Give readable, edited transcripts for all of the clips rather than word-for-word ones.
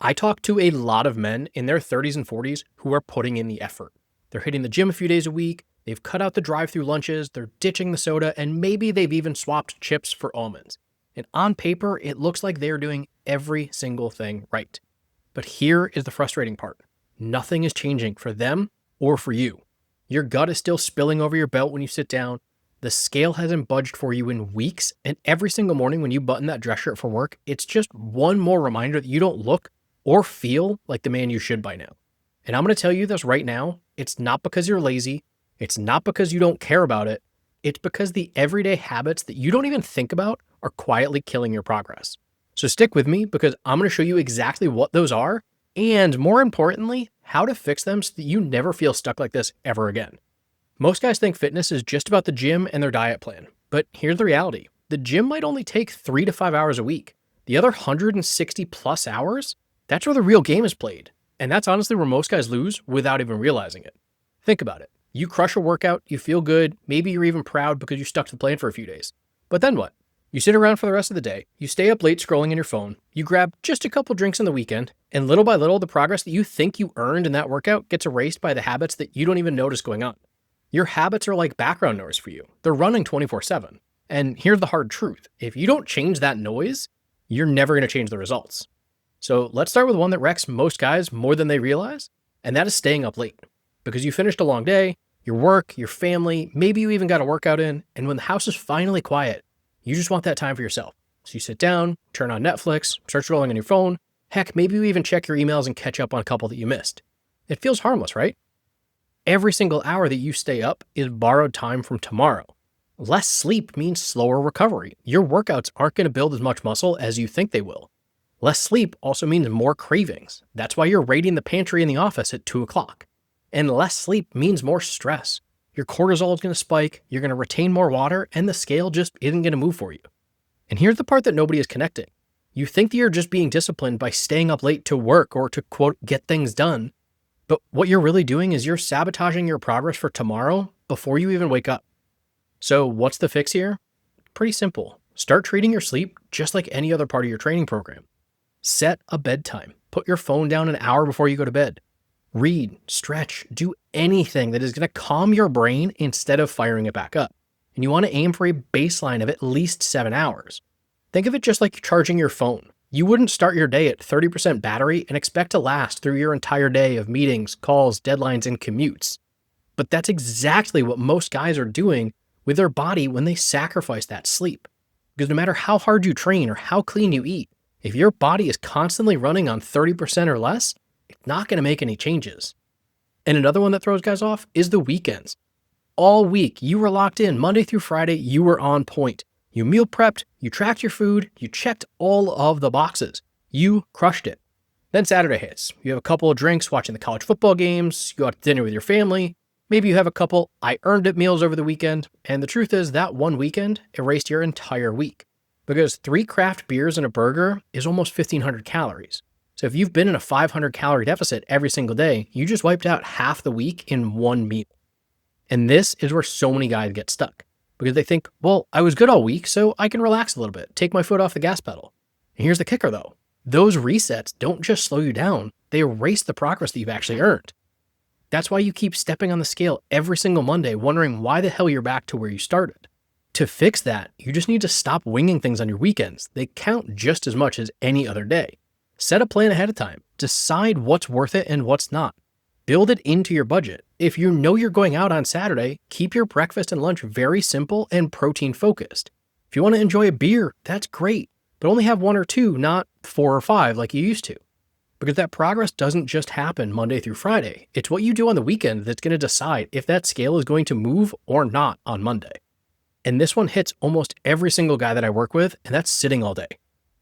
I talk to a lot of men in their 30s and 40s who are putting in the effort. They're hitting the gym a few days a week, they've cut out the drive-through lunches, they're ditching the soda, and maybe they've even swapped chips for almonds. And on paper, it looks like they're doing every single thing right. But here is the frustrating part. Nothing is changing for them or for you. Your gut is still spilling over your belt when you sit down. The scale hasn't budged for you in weeks, and every single morning when you button that dress shirt for work, it's just one more reminder that you don't look or feel like the man you should by now. And I'm going to tell you this right now. It's not because you're lazy. It's not because you don't care about it. It's because the everyday habits that you don't even think about are quietly killing your progress. So stick with me because I'm going to show you exactly what those are and, more importantly, how to fix them so that you never feel stuck like this ever again. Most guys think fitness is just about the gym and their diet plan, but here's the reality. The gym might only take 3 to 5 hours a week. The other 160 plus hours, that's where the real game is played. And that's honestly where most guys lose without even realizing it. Think about it. You crush a workout, you feel good, maybe you're even proud because you stuck to the plan for a few days. But then what? You sit around for the rest of the day, you stay up late scrolling on your phone, you grab just a couple drinks on the weekend, and little by little, the progress that you think you earned in that workout gets erased by the habits that you don't even notice going on. Your habits are like background noise for you. They're running 24/7. And here's the hard truth. If you don't change that noise, you're never going to change the results. So let's start with one that wrecks most guys more than they realize, and that is staying up late. Because you finished a long day, your work, your family, maybe you even got a workout in, and when the house is finally quiet, you just want that time for yourself. So you sit down, turn on Netflix, start scrolling on your phone. Heck, maybe you even check your emails and catch up on a couple that you missed. It feels harmless, right? Every single hour that you stay up is borrowed time from tomorrow. Less sleep means slower recovery. Your workouts aren't going to build as much muscle as you think they will. Less sleep also means more cravings. That's why you're raiding the pantry in the office at 2 o'clock. And less sleep means more stress. Your cortisol is going to spike, you're going to retain more water, and the scale just isn't going to move for you. And here's the part that nobody is connecting. You think that you're just being disciplined by staying up late to work or to, quote, get things done. But what you're really doing is you're sabotaging your progress for tomorrow before you even wake up. So what's the fix here? Pretty simple. Start treating your sleep just like any other part of your training program. Set a bedtime. Put your phone down an hour before you go to bed. Read, stretch, do anything that is going to calm your brain instead of firing it back up. And you want to aim for a baseline of at least 7 hours. Think of it just like charging your phone. You wouldn't start your day at 30% battery and expect to last through your entire day of meetings, calls, deadlines, and commutes. But that's exactly what most guys are doing with their body when they sacrifice that sleep. Because no matter how hard you train or how clean you eat, if your body is constantly running on 30% or less, it's not going to make any changes. And another one that throws guys off is the weekends. All week, you were locked in. Monday through Friday, you were on point. You meal prepped, you tracked your food, you checked all of the boxes. You crushed it. Then Saturday hits. You have a couple of drinks watching the college football games, you go out to dinner with your family, maybe you have a couple I earned it meals over the weekend, and the truth is that one weekend erased your entire week. Because 3 craft beers and a burger is almost 1,500 calories. So if you've been in a 500 calorie deficit every single day, you just wiped out half the week in one meal. And this is where so many guys get stuck. Because they think, well, I was good all week, so I can relax a little bit, take my foot off the gas pedal. And here's the kicker though. Those resets don't just slow you down, they erase the progress that you've actually earned. That's why you keep stepping on the scale every single Monday, wondering why the hell you're back to where you started. To fix that, you just need to stop winging things on your weekends. They count just as much as any other day. Set a plan ahead of time. Decide what's worth it and what's not. Build it into your budget. If you know you're going out on Saturday, keep your breakfast and lunch very simple and protein focused. If you want to enjoy a beer, that's great, but only have 1 or 2, not 4 or 5 like you used to. Because that progress doesn't just happen Monday through Friday. It's what you do on the weekend that's going to decide if that scale is going to move or not on Monday. And this one hits almost every single guy that I work with, and that's sitting all day.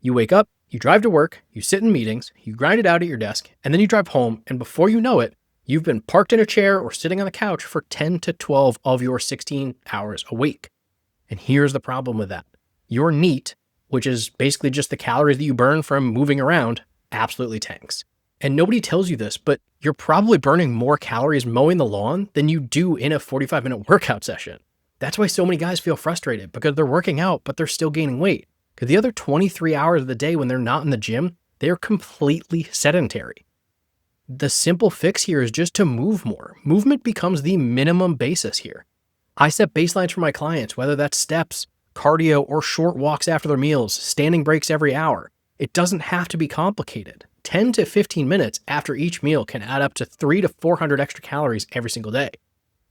You wake up, you drive to work, you sit in meetings, you grind it out at your desk, and then you drive home, and before you know it, you've been parked in a chair or sitting on the couch for 10 to 12 of your 16 hours a week. And here's the problem with that. Your NEAT, which is basically just the calories that you burn from moving around, absolutely tanks. And nobody tells you this, but you're probably burning more calories mowing the lawn than you do in a 45-minute workout session. That's why so many guys feel frustrated because they're working out, but they're still gaining weight. Because the other 23 hours of the day when they're not in the gym, They're completely sedentary. The simple fix here is just to move more. Movement becomes the minimum basis here. I set baselines for my clients, whether that's steps, cardio, or short walks after their meals, standing breaks every hour. It doesn't have to be complicated. 10 to 15 minutes after each meal can add up to 300 to 400 extra calories every single day.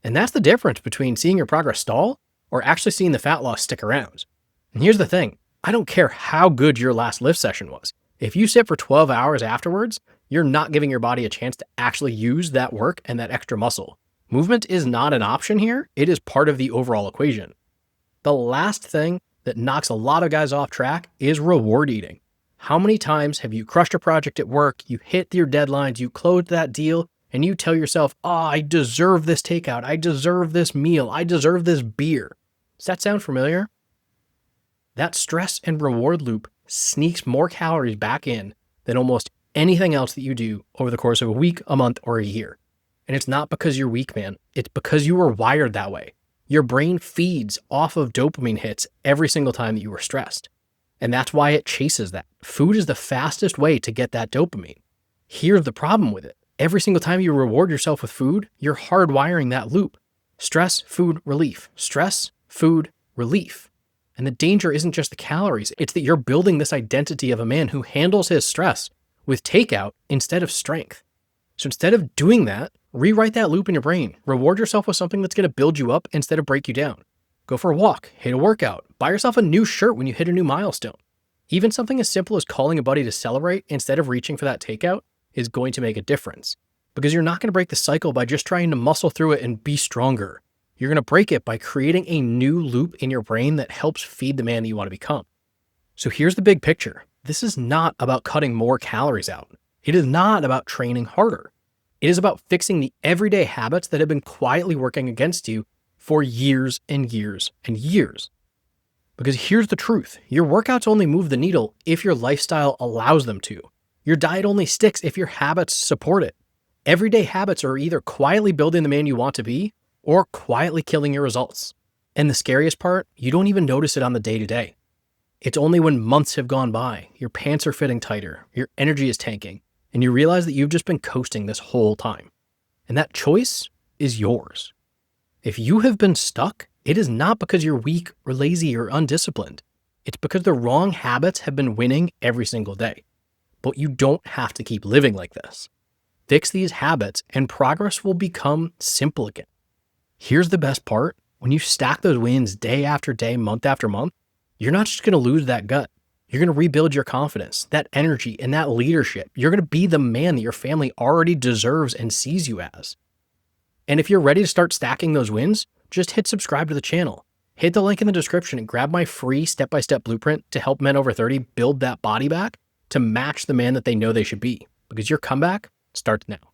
And that's the difference between seeing your progress stall or actually seeing the fat loss stick around. And here's the thing, I don't care how good your last lift session was. If you sit for 12 hours afterwards, you're not giving your body a chance to actually use that work and that extra muscle. Movement is not an option here. It is part of the overall equation. The last thing that knocks a lot of guys off track is reward eating. How many times have you crushed a project at work, you hit your deadlines, you closed that deal, and you tell yourself, I deserve this takeout, I deserve this meal, I deserve this beer. Does that sound familiar? That stress and reward loop sneaks more calories back in than almost anything else that you do over the course of a week, a month, or a year. And it's not because you're weak, man. It's because you were wired that way. Your brain feeds off of dopamine hits every single time that you were stressed. And that's why it chases that. Food is the fastest way to get that dopamine. Here's the problem with it. Every single time you reward yourself with food, you're hardwiring that loop. Stress, food, relief. Stress, food, relief. And the danger isn't just the calories. It's that you're building this identity of a man who handles his stress with takeout instead of strength. So instead of doing that, rewrite that loop in your brain. Reward yourself with something that's going to build you up instead of break you down. Go for a walk, hit a workout, buy yourself a new shirt when you hit a new milestone. Even something as simple as calling a buddy to celebrate instead of reaching for that takeout is going to make a difference. Because you're not going to break the cycle by just trying to muscle through it and be stronger. You're going to break it by creating a new loop in your brain that helps feed the man that you want to become. So here's the big picture. This is not about cutting more calories out. It is not about training harder. It is about fixing the everyday habits that have been quietly working against you for years and years and years. Because here's the truth. Your workouts only move the needle if your lifestyle allows them to. Your diet only sticks if your habits support it. Everyday habits are either quietly building the man you want to be or quietly killing your results. And the scariest part, you don't even notice it on the day-to-day. It's only when months have gone by, your pants are fitting tighter, your energy is tanking, and you realize that you've just been coasting this whole time. And that choice is yours. If you have been stuck, it is not because you're weak or lazy or undisciplined. It's because the wrong habits have been winning every single day. But you don't have to keep living like this. Fix these habits and progress will become simple again. Here's the best part. When you stack those wins day after day, month after month, you're not just going to lose that gut. You're going to rebuild your confidence, that energy, and that leadership. You're going to be the man that your family already deserves and sees you as. And if you're ready to start stacking those wins, just hit subscribe to the channel. Hit the link in the description and grab my free step-by-step blueprint to help men over 30 build that body back to match the man that they know they should be. Because your comeback starts now.